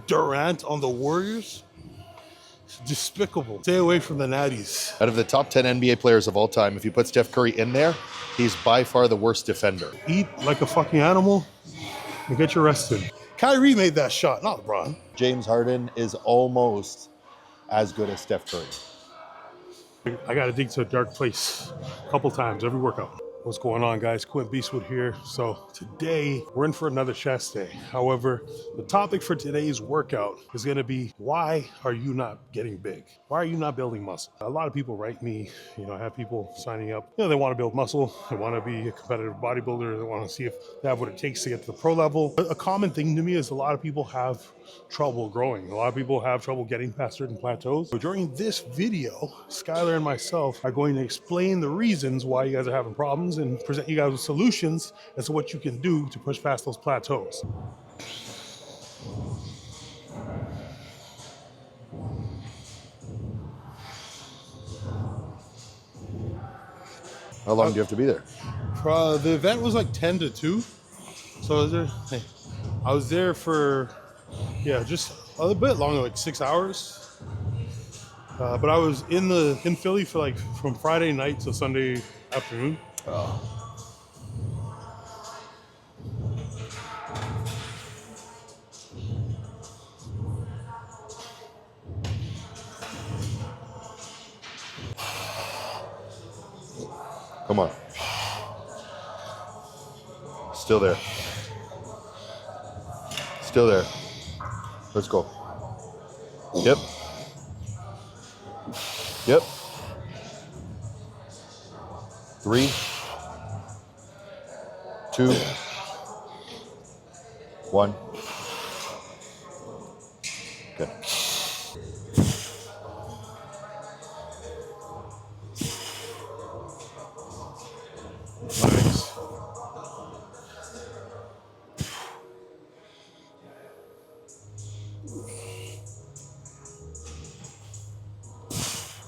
Durant on the Warriors. It's despicable. Stay away from the natties. Out of the top 10 NBA players of all time, if you put Steph Curry in there, he's by far the worst defender. Eat like a fucking animal and get your rest in. Kyrie made that shot, not LeBron. James Harden is almost as good as Steph Curry. I gotta dig to a dark place a couple times every workout. What's going on, guys? Quint Beastwood here. So today we're in for another chest day. However, the topic for today's workout is going to be, why are you not getting big? Why are you not building muscle? A lot of people write me, I have people signing up, they want to build muscle, they want to be a competitive bodybuilder, they want to see if they have what it takes to get to the pro level. A common thing to me is a lot of people have trouble growing. A lot of people have trouble getting past certain plateaus. So during this video, Skylar and myself are going to explain the reasons why you guys are having problems and present you guys with solutions as to what you can do to push past those plateaus. How long do you have to be there? The event was like 10 to 2. So I was there for, just a little bit longer, like 6 hours. But I was in Philly for from Friday night to Sunday afternoon. Come on. Still there. Still there. Let's go. Yep. Yep. 3, 2, 1. Good. Nice.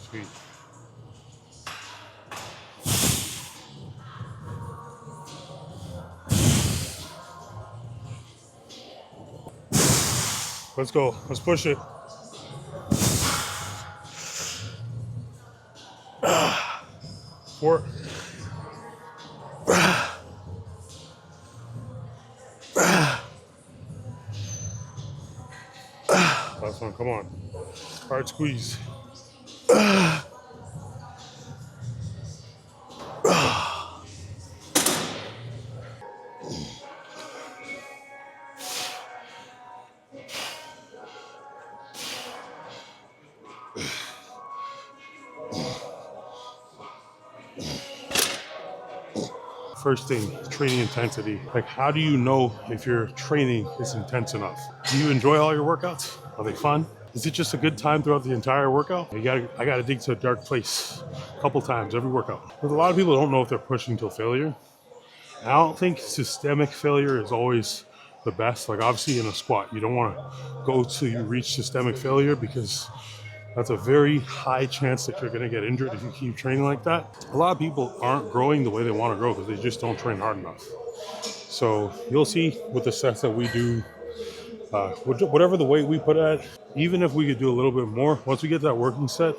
Sweet. Let's go. Let's push it. Four. Last one. Come on. Hard squeeze. First thing, training intensity. How do you know if your training is intense enough? Do you enjoy all your workouts? Are they fun? Is it just a good time throughout the entire workout? I gotta dig to a dark place a couple times every workout. But a lot of people don't know if they're pushing till failure. And I don't think systemic failure is always the best. Obviously in a squat, you don't want to go till you reach systemic failure, because that's a very high chance that you're going to get injured if you keep training like that. A lot of people aren't growing the way they want to grow because they just don't train hard enough. So you'll see with the sets that we do, whatever the weight we put at, even if we could do a little bit more, once we get that working set,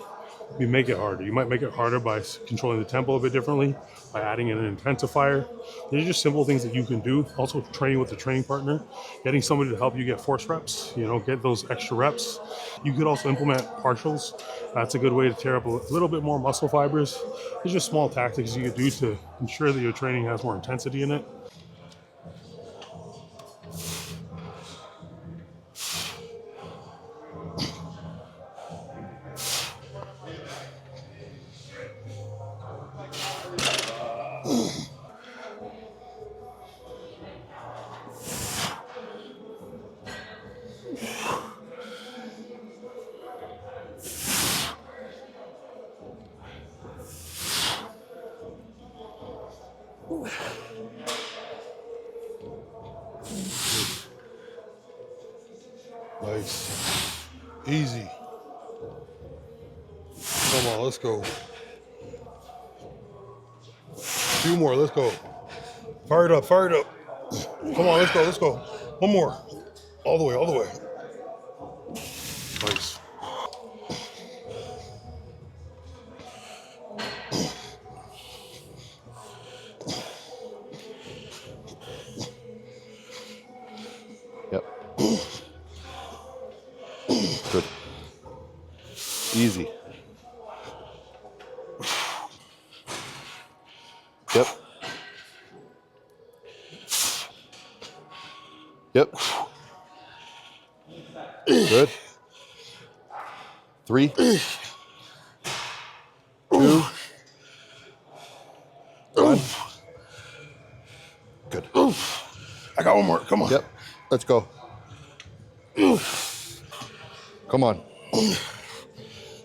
we make it harder. You might make it harder by controlling the tempo a bit differently, by adding in an intensifier. These are just simple things that you can do. Also training with a training partner, getting somebody to help you get force reps, get those extra reps. You could also implement partials. That's a good way to tear up a little bit more muscle fibers. There's just small tactics you could do to ensure that your training has more intensity in it. Nice. Easy. Come on, let's go. 2 more, let's go. Fire it up, fire it up. Come on, let's go, let's go. 1 more. All the way, all the way. Good. Easy. Yep. Yep. Good. 3, 2, 1. Good. I got one more. Come on. Yep. Let's go. Come on.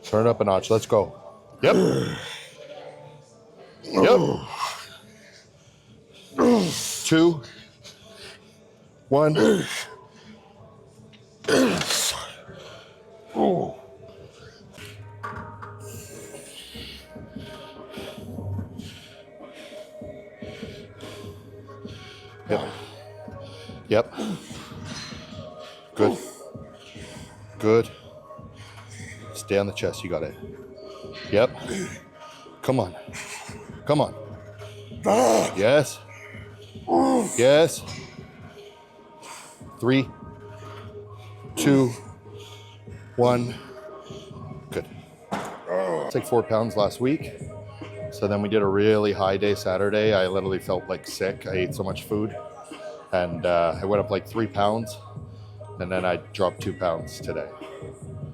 Turn it up a notch. Let's go. Yep. Yep. 2, 1. Oh. Yep. Yep. Good. Good. Stay on the chest. You got it. Yep. Come on. Come on. Yes. Yes. 3, 2, 1. Good. It's like 4 pounds last week. So then we did a really high day Saturday. I literally felt like sick. I ate so much food. And I went up like 3 pounds. And then I dropped 2 pounds today.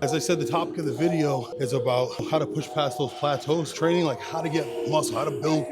As I said, the topic of the video is about how to push past those plateaus, training, like how to get muscle, how to build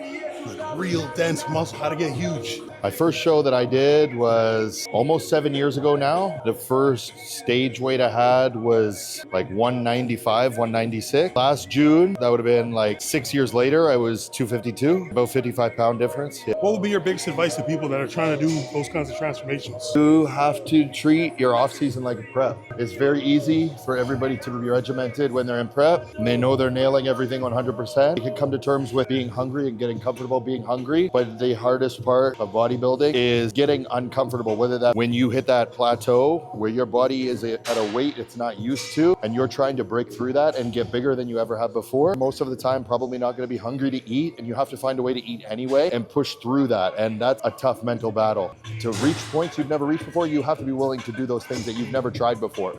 like real dense muscle, how to get huge. My first show that I did was almost 7 years ago now. The first stage weight I had was like 195, 196. Last June, that would have been like 6 years later, I was 252, about 55-pound difference. Yeah. What would be your biggest advice to people that are trying to do those kinds of transformations? You have to treat your off season like a prep. It's very easy for everybody to be regimented when they're in prep and they know they're nailing everything 100%. They can come to terms with being hungry and getting comfortable being hungry, but the hardest part of bodybuilding is getting uncomfortable, whether that when you hit that plateau where your body is at a weight it's not used to and you're trying to break through that and get bigger than you ever have before. Most of the time, probably not going to be hungry to eat, and you have to find a way to eat anyway and push through that. And that's a tough mental battle. To reach points you've never reached before, you have to be willing to do those things that you've never tried before.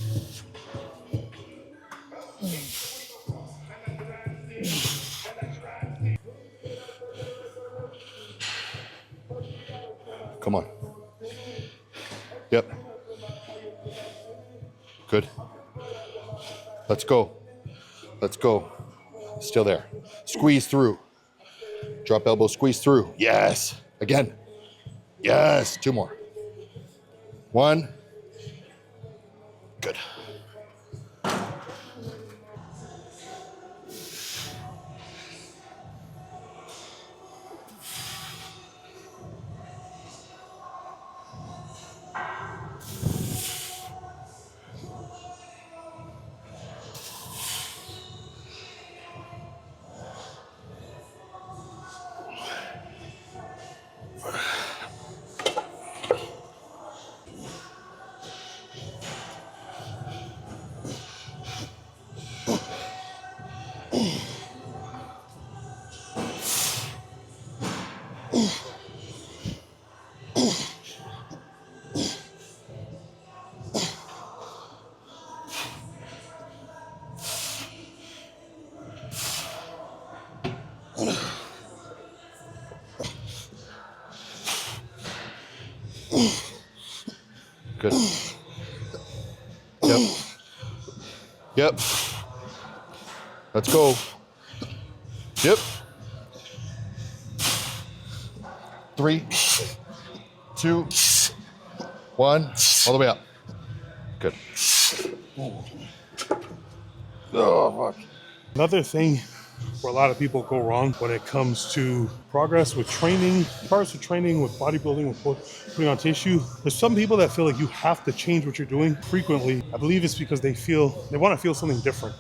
Come on. Yep. Good. Let's go. Let's go. Still there. Squeeze through. Drop elbow, squeeze through. Yes. Again. Yes. 2 more. 1. Good. Good. Yep. Yep. Let's go. Yep. 3, 2, 1. All the way up. Good. Oh, fuck. Another thing where a lot of people go wrong when it comes to progress with training, parts of training with bodybuilding, with putting on tissue. There's some people that feel like you have to change what you're doing frequently. I believe it's because they want to feel something different.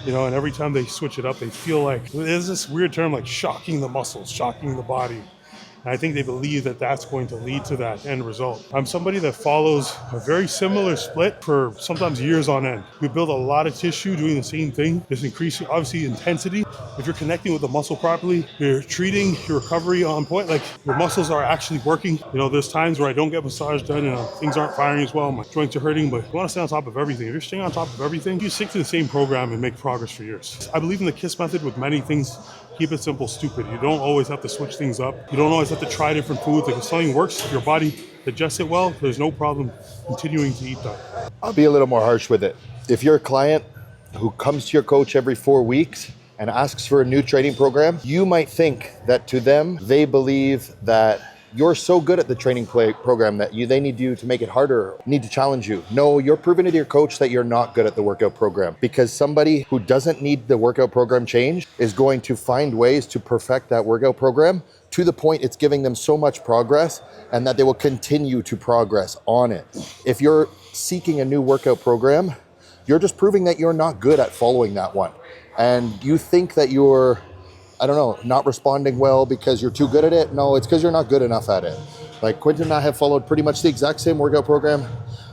You know, and every time they switch it up, they feel like there's this weird term like shocking the muscles, shocking the body. And I think they believe that that's going to lead to that end result. I'm somebody that follows a very similar split for sometimes years on end. We build a lot of tissue doing the same thing. There's increasing, obviously, intensity. If you're connecting with the muscle properly, you're treating your recovery on point, like your muscles are actually working. You know, there's times where I don't get massage done, things aren't firing as well, my joints are hurting, but you want to stay on top of everything. If you're staying on top of everything, you stick to the same program and make progress for years. I believe in the KISS method with many things. Keep it simple, stupid. You don't always have to switch things up. You don't always have to try different foods. Like if something works, if your body digests it well, there's no problem continuing to eat that. I'll be a little more harsh with it. If you're a client who comes to your coach every 4 weeks and asks for a new training program, you might think that to them, they believe that you're so good at the training program that they need you to make it harder, need to challenge you. No, you're proving to your coach that you're not good at the workout program, because somebody who doesn't need the workout program change is going to find ways to perfect that workout program to the point it's giving them so much progress, and that they will continue to progress on it. If you're seeking a new workout program, you're just proving that you're not good at following that one. And you think that you're, not responding well because you're too good at it. No, it's because you're not good enough at it. Like Quentin and I have followed pretty much the exact same workout program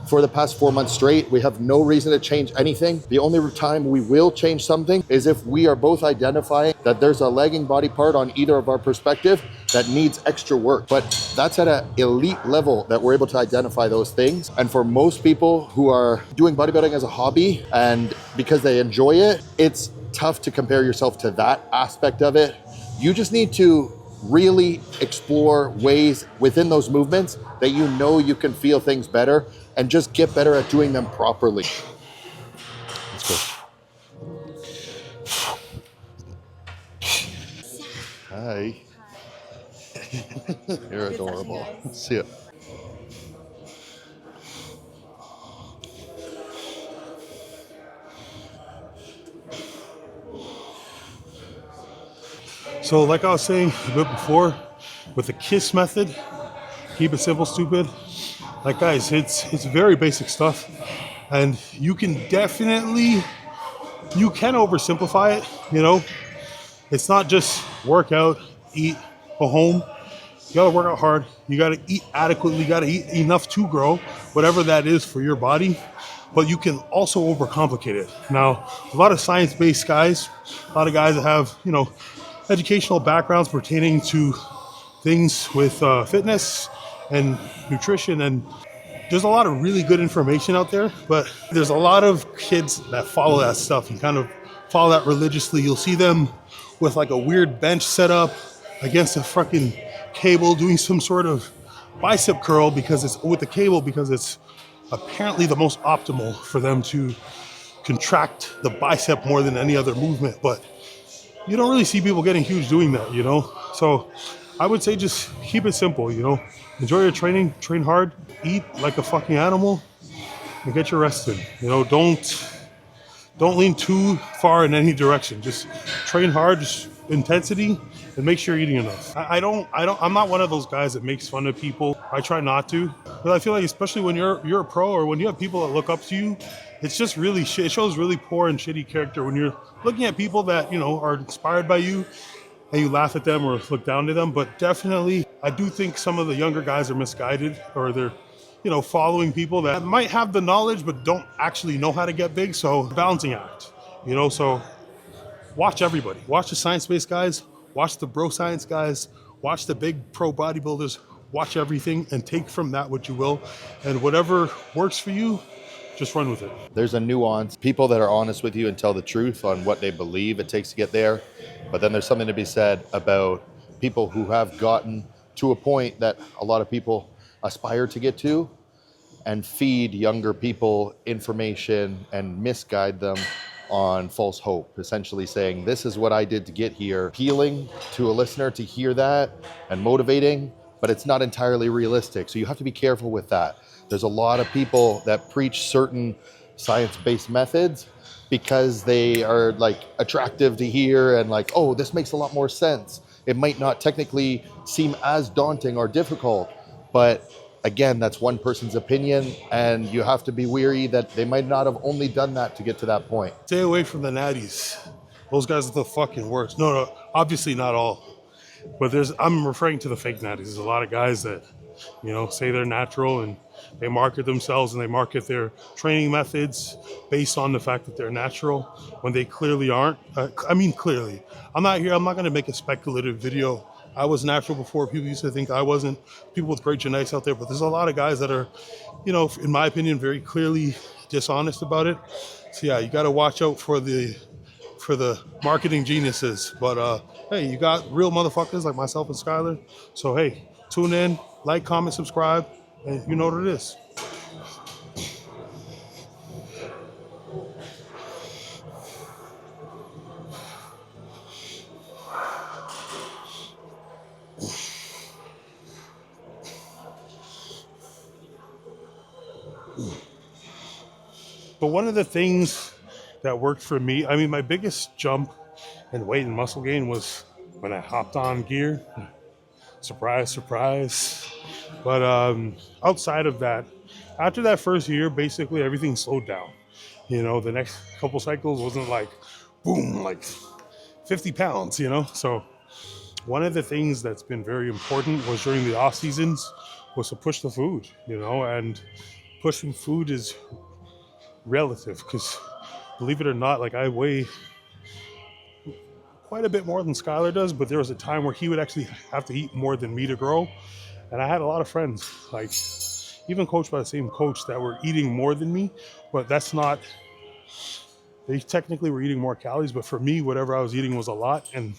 for the past 4 months straight. We have no reason to change anything. The only time we will change something is if we are both identifying that there's a lagging body part on either of our perspective that needs extra work. But that's at an elite level that we're able to identify those things. And for most people who are doing bodybuilding as a hobby and because they enjoy it, it's tough to compare yourself to that aspect of it. You just need to really explore ways within those movements that you can feel things better and just get better at doing them properly. Let's go. Hi. You're adorable. See ya. So like I was saying a bit before, with the KISS method, keep it simple, stupid. Like guys, it's very basic stuff, and you can oversimplify it, It's not just work out, eat, go home. You gotta work out hard, you gotta eat adequately, you gotta eat enough to grow, whatever that is for your body, but you can also overcomplicate it. Now, a lot of science-based guys, a lot of guys that have, educational backgrounds pertaining to things with fitness and nutrition, and there's a lot of really good information out there, but there's a lot of kids that follow that stuff and kind of follow that religiously. You'll see them with like a weird bench set up against a fucking cable doing some sort of bicep curl because it's with the cable, because it's apparently the most optimal for them to contract the bicep more than any other movement. But you don't really see people getting huge doing that, So I would say just keep it simple, Enjoy your training, train hard, eat like a fucking animal, and get your rest in. Don't lean too far in any direction. Just train hard, just intensity, and make sure you're eating enough. I'm not one of those guys that makes fun of people. I try not to, but I feel like especially when you're a pro or when you have people that look up to you, it's just really shit. It shows really poor and shitty character when you're looking at people that, are inspired by you and you laugh at them or look down to them. But definitely, I do think some of the younger guys are misguided, or they're, following people that might have the knowledge but don't actually know how to get big. So balancing act, so watch everybody. Watch the science-based guys, watch the bro science guys, watch the big pro bodybuilders, watch everything and take from that what you will. And whatever works for you, just run with it. There's a nuance. People that are honest with you and tell the truth on what they believe it takes to get there. But then there's something to be said about people who have gotten to a point that a lot of people aspire to get to, and feed younger people information and misguide them on false hope, essentially saying, this is what I did to get here. Appealing to a listener to hear that and motivating, but it's not entirely realistic. So you have to be careful with that. There's a lot of people that preach certain science-based methods because they are like attractive to hear and like, oh, this makes a lot more sense. It might not technically seem as daunting or difficult, but again, that's one person's opinion, and you have to be wary that they might not have only done that to get to that point. Stay away from the natties. Those guys are the fucking worst. No, obviously not all. But I'm referring to the fake natties. There's a lot of guys that, you know, say they're natural and they market themselves and they market their training methods based on the fact that they're natural when they clearly aren't. I mean, clearly. I'm not going to make a speculative video. I was natural before. People used to think I wasn't. People with great genetics out there, but there's a lot of guys that are, you know, in my opinion, very clearly dishonest about it. So yeah, you got to watch out for the marketing geniuses. But hey, you got real motherfuckers like myself and Skylar. So hey, tune in, like, comment, subscribe, and you know what it is. But one of the things that worked for me, I mean, my biggest jump in weight and muscle gain was when I hopped on gear. Surprise, surprise. But outside of that, after that first year, basically everything slowed down. You know, the next couple cycles wasn't like, boom, like 50 pounds, you know? So one of the things that's been very important was during the off seasons was to push the food, you know, and pushing food is relative because believe it or not, like I weigh quite a bit more than Skylar does, but there was a time where he would actually have to eat more than me to grow. And I had a lot of friends, like even coached by the same coach, that were eating more than me, but that's not, they technically were eating more calories, but for me, whatever I was eating was a lot, and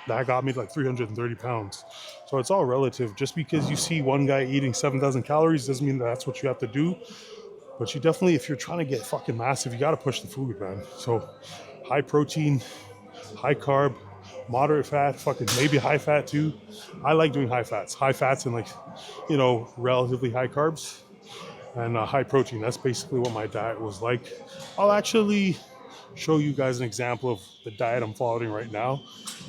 that got me like 330 pounds. So it's all relative. Just because you see one guy eating 7,000 calories doesn't mean that's what you have to do. But you definitely, if you're trying to get fucking massive, you got to push the food, man. So high protein, high carb, moderate fat, fucking maybe high fat too. I like doing high fats and like, you know, relatively high carbs and high protein. That's basically what my diet was like. I'll actually show you guys an example of the diet I'm following right now.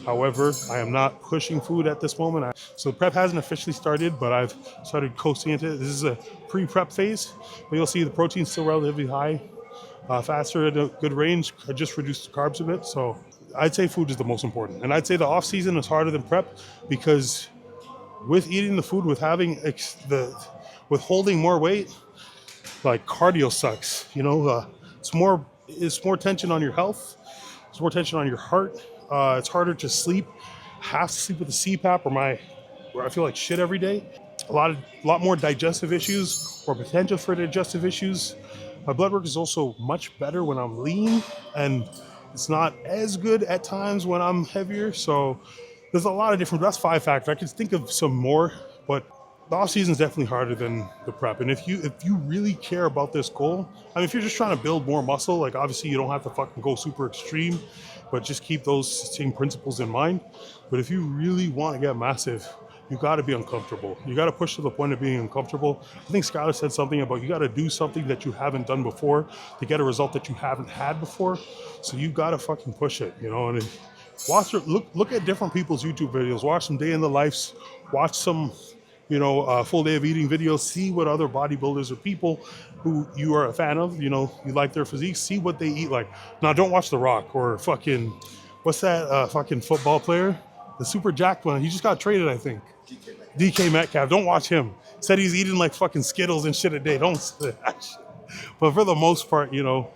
However, I am not pushing food at this moment. So prep hasn't officially started, but I've started coasting into it. This is a pre-prep phase, but you'll see the protein's still relatively high, faster at a good range. I just reduced the carbs a bit. So I'd say food is the most important. And I'd say the off season is harder than prep because with eating the food, with having with holding more weight, like cardio sucks, you know, it's more tension on your health. It's more tension on your heart. It's harder to sleep. I have to sleep with a CPAP where I feel like shit every day. A lot more digestive issues or potential for digestive issues. My blood work is also much better when I'm lean, and it's not as good at times when I'm heavier. So there's a lot of different, that's 5 factors. I could think of some more, but the off season is definitely harder than the prep. And if you really care about this goal, I mean, if you're just trying to build more muscle, like obviously you don't have to fucking go super extreme, but just keep those same principles in mind. But if you really want to get massive, you got to be uncomfortable. You got to push to the point of being uncomfortable. I think Skylar said something about you got to do something that you haven't done before to get a result that you haven't had before. So you got to fucking push it, you know. And look at different people's YouTube videos. Watch some day in the lives. Watch some, you know, full day of eating videos. See what other bodybuilders or people who you are a fan of, you know, you like their physique. See what they eat like. Now, don't watch The Rock or fucking, what's that fucking football player? The super jacked one. He just got traded, I think. DK Metcalf. Don't watch him. Said he's eating like fucking Skittles and shit a day. Don't say that shit. But for the most part, you know,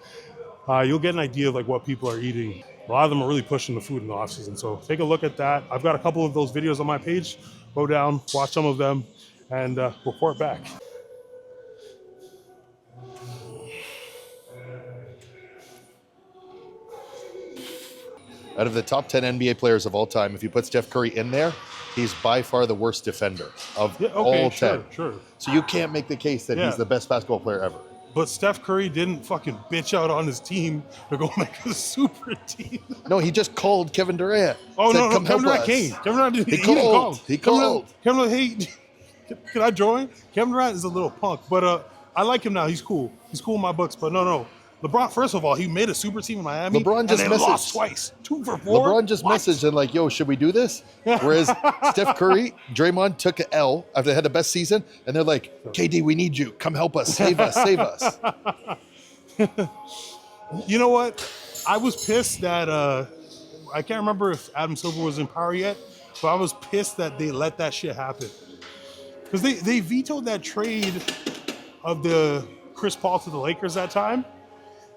you'll get an idea of like what people are eating. A lot of them are really pushing the food in the off season. So take a look at that. I've got a couple of those videos on my page. Go down, watch some of them, and report back. Out of the top 10 NBA players of all time, if you put Steph Curry in there, he's by far the worst defender of all 10. Sure. So you can't make the case that he's the best basketball player ever. But Steph Curry didn't fucking bitch out on his team to go make a super team. No, he just called Kevin Durant. Oh, said, no, Come Kevin help Durant us. came. Kevin Durant didn't. He called. He called. Kevin Durant, hey, can I join? Kevin Durant is a little punk, but I like him now. He's cool. He's cool in my books, but no. LeBron, first of all, he made a super team in Miami. LeBron just and they messaged lost twice. 2 for 4. LeBron just messaged and like, yo, should we do this? Whereas Steph Curry, Draymond took an L after they had the best season, and they're like, KD, we need you. Come help us. Save us. Save us. You know what? I was pissed that I can't remember if Adam Silver was in power yet, but I was pissed that they let that shit happen. Because they vetoed that trade of the Chris Paul to the Lakers that time.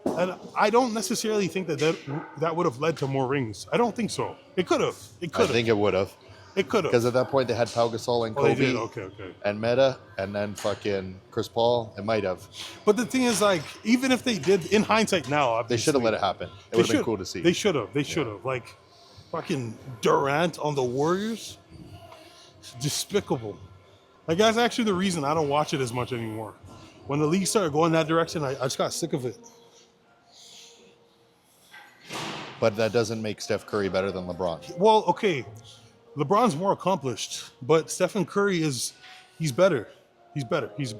And I don't necessarily think that would have led to more rings. I don't think so. It could have. I think it would have. It could have. Because at that point they had Pau Gasol and Oh, Kobe they did? Okay. and Meta, and then fucking Chris Paul. It might have. But the thing is, like, even if they did, in hindsight now, obviously, They should have let it happen. It would have been cool to see. They should have. They should have. Like, fucking Durant on the Warriors. It's despicable. Like, that's actually the reason I don't watch it as much anymore. When the league started going that direction, I just got sick of it. But that doesn't make Steph Curry better than LeBron. Well, okay. LeBron's more accomplished, but Stephen Curry he's better. He's 100%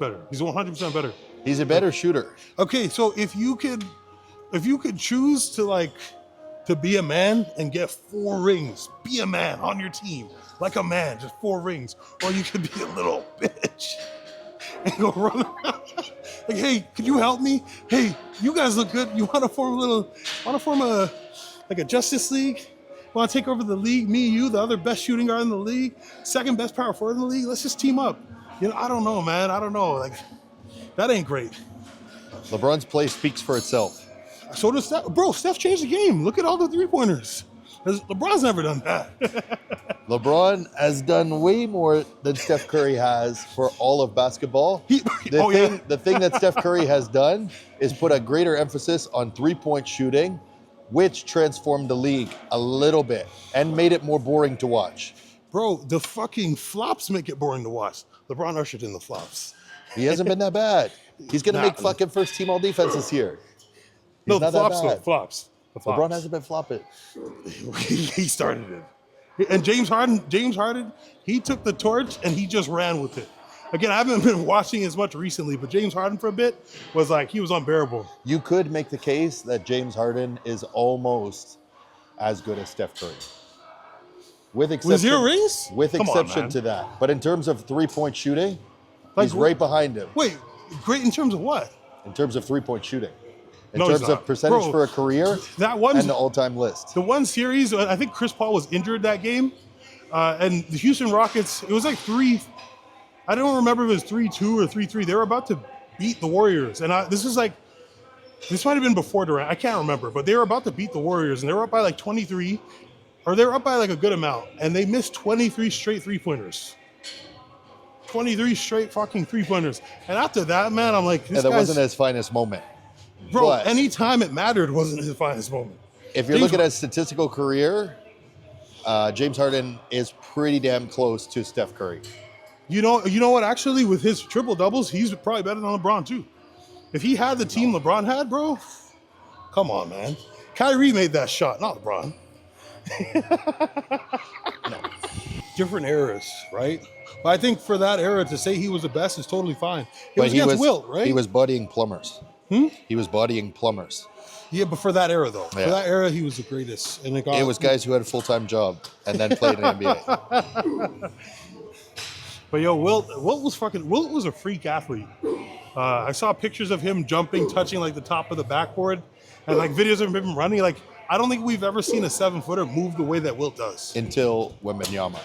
better. He's a better shooter. Okay, so if you could choose to be a man and get 4 rings, be a man on your team, like a man, just 4 rings, or you could be a little bitch and go run around. Like, hey, could you help me? Hey, you guys look good. You want to form a Justice League? Want to take over the league? Me, you, the other best shooting guard in the league, second best power forward in the league. Let's just team up. You know, I don't know, man. I don't know. Like, that ain't great. LeBron's play speaks for itself. So does Steph. Bro, Steph changed the game. Look at all the 3-pointers. LeBron's never done that. LeBron has done way more than Steph Curry has for all of basketball. The thing that Steph Curry has done is put a greater emphasis on 3-point shooting, which transformed the league a little bit and made it more boring to watch. Bro, the fucking flops make it boring to watch. LeBron ushered in the flops. He hasn't been that bad. He's going to make fucking first team all defense this year. No, the flops. The flops. LeBron hasn't been flopping. He started it. And James Harden, he took the torch and he just ran with it. Again, I haven't been watching as much recently, but James Harden for a bit was like, he was unbearable. You could make the case that James Harden is almost as good as Steph Curry. With 0 rings? With exception to that. But in terms of 3-point shooting, Like, he's right behind him. Wait, great in terms of what? In terms of 3-point shooting. In No, he's terms not. of percentage Bro, for a career and the all-time list. The one series, I think Chris Paul was injured that game. And the Houston Rockets, it was like 3, I don't remember if it was 3-2 or 3-3. They were about to beat the Warriors. And this might have been before Durant. I can't remember. But they were about to beat the Warriors. And they were up by like 23. Or they were up by like a good amount. And they missed 23 straight 3-pointers. 23 straight fucking 3-pointers. And after that, man, I'm like, that wasn't his finest moment. Bro, But anytime it mattered wasn't his finest moment. if you're looking at his statistical career, James Harden is pretty damn close to Steph Curry. You know what? Actually, with his triple doubles, he's probably better than LeBron too. If he had the team LeBron had, bro, come on, man. Kyrie made that shot, not LeBron. No. Different eras, right? But I think for that era to say he was the best is totally fine. It was against Wilt, right? He was bodying plumbers. He was bodying plumbers. Yeah, but for that era though, Yeah. for that era, he was the greatest. And It was guys who had a full-time job and then played in the NBA. But yo, Wilt was a freak athlete. I saw pictures of him jumping, touching like the top of the backboard, and like videos of him running. Like, I don't think we've ever seen a 7-footer move the way that Wilt does. Until Wembanyama.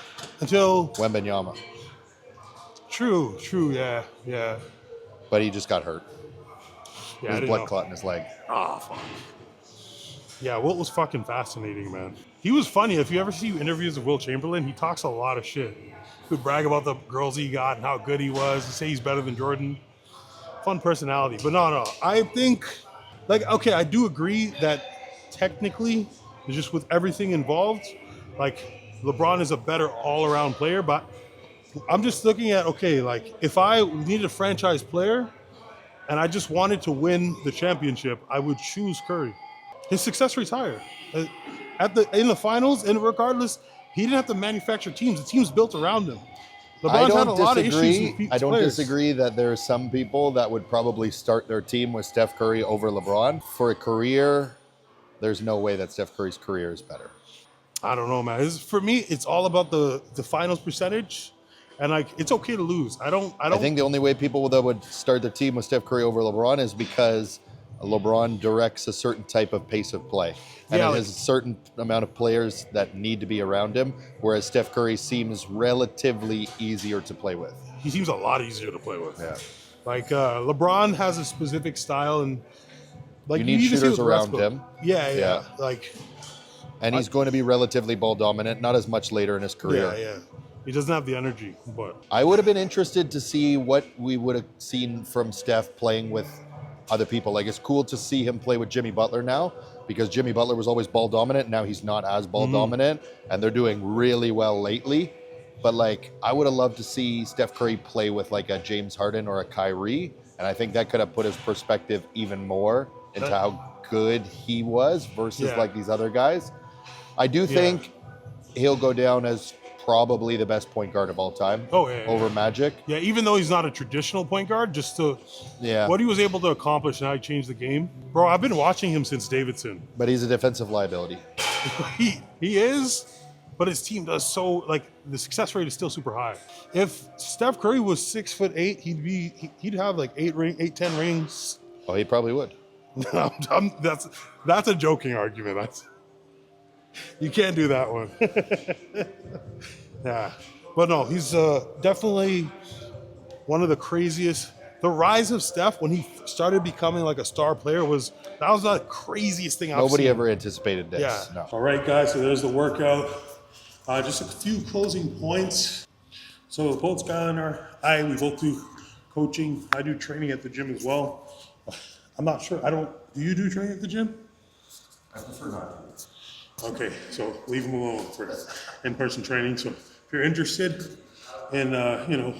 True, yeah. But he just got hurt. Yeah, His blood clot in his leg. Oh, fuck. Yeah, Wilt was fucking fascinating, man. He was funny. If you ever see interviews of Wilt Chamberlain, he talks a lot of shit. He would brag about the girls he got and how good he was. He'd say he's better than Jordan. Fun personality. But no. I think, okay, I do agree that technically, just with everything involved, like, LeBron is a better all-around player, but I'm just looking at, okay, like, if I needed a franchise player and I just wanted to win the championship, I would choose Curry. His success rate's higher. In the finals, and regardless, he didn't have to manufacture teams. The team's built around him. LeBron's had a lot of issues with I don't disagree that there are some people that would probably start their team with Steph Curry over LeBron. For a career, there's no way that Steph Curry's career is better. I don't know, man. For me, it's all about the finals percentage. And like, it's okay to lose. I think the only way people that would start their team with Steph Curry over LeBron is because LeBron directs a certain type of pace of play. And Yeah, it like- has a certain amount of players that need to be around him, whereas Steph Curry seems relatively easier to play with. He seems a lot easier to play with. Yeah. Like LeBron has a specific style, and like You need to see shooters with around Westbrook. him. Yeah. Yeah. Like, And he's going to be relatively ball dominant, not as much later in his career. yeah. He doesn't have the energy, but I would have been interested to see what we would have seen from Steph playing with other people. Like, it's cool to see him play with Jimmy Butler now, because Jimmy Butler was always ball dominant. Now he's not as ball dominant, and they're doing really well lately. But like, I would have loved to see Steph Curry play with like a James Harden or a Kyrie, and I think that could have put his perspective even more into how good he was versus like these other guys. I do think he'll go down as probably the best point guard of all time. Over Magic. Yeah, even though he's not a traditional point guard, just to what he was able to accomplish and how he changed the game. Bro, I've been watching him since Davidson. But he's a defensive liability. He is, but his team does so, like, the success rate is still super high. If Steph Curry was 6'8", he'd have like 10 rings. Oh, he probably would. That's a joking argument. You can't do that one. Yeah, but no, he's definitely one of the craziest. The rise of Steph when he started becoming like a star player was the craziest thing I've seen. Nobody ever anticipated this. Yeah. No. All right, guys. So there's the workout. Just a few closing points. So both Skylar and we both do coaching. I do training at the gym as well. I'm not sure. Do you do training at the gym? I prefer not to. Okay, so leave them alone for in-person training. So if you're interested in,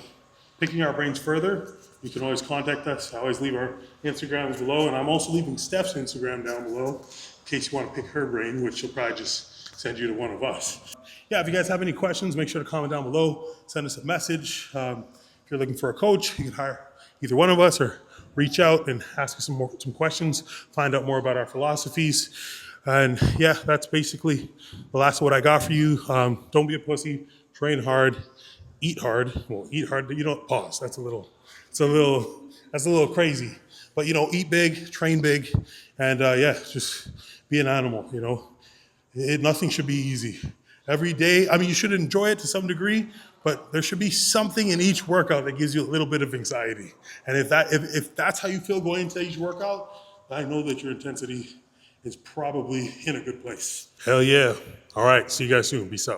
picking our brains further, you can always contact us. I always leave our Instagrams below, and I'm also leaving Steph's Instagram down below in case you want to pick her brain, which she'll probably just send you to one of us. Yeah, if you guys have any questions, make sure to comment down below. Send us a message. If you're looking for a coach, you can hire either one of us or reach out and ask us some questions, find out more about our philosophies. And yeah, that's basically the last of what I got for you. Don't be a pussy, train hard, eat hard. Well, eat hard, pause. That's a little crazy. But eat big, train big, and just be an animal, Nothing should be easy. Every day, you should enjoy it to some degree, but there should be something in each workout that gives you a little bit of anxiety. And if that's how you feel going into each workout, I know that your intensity is probably in a good place. Hell yeah. All right, see you guys soon. Peace out.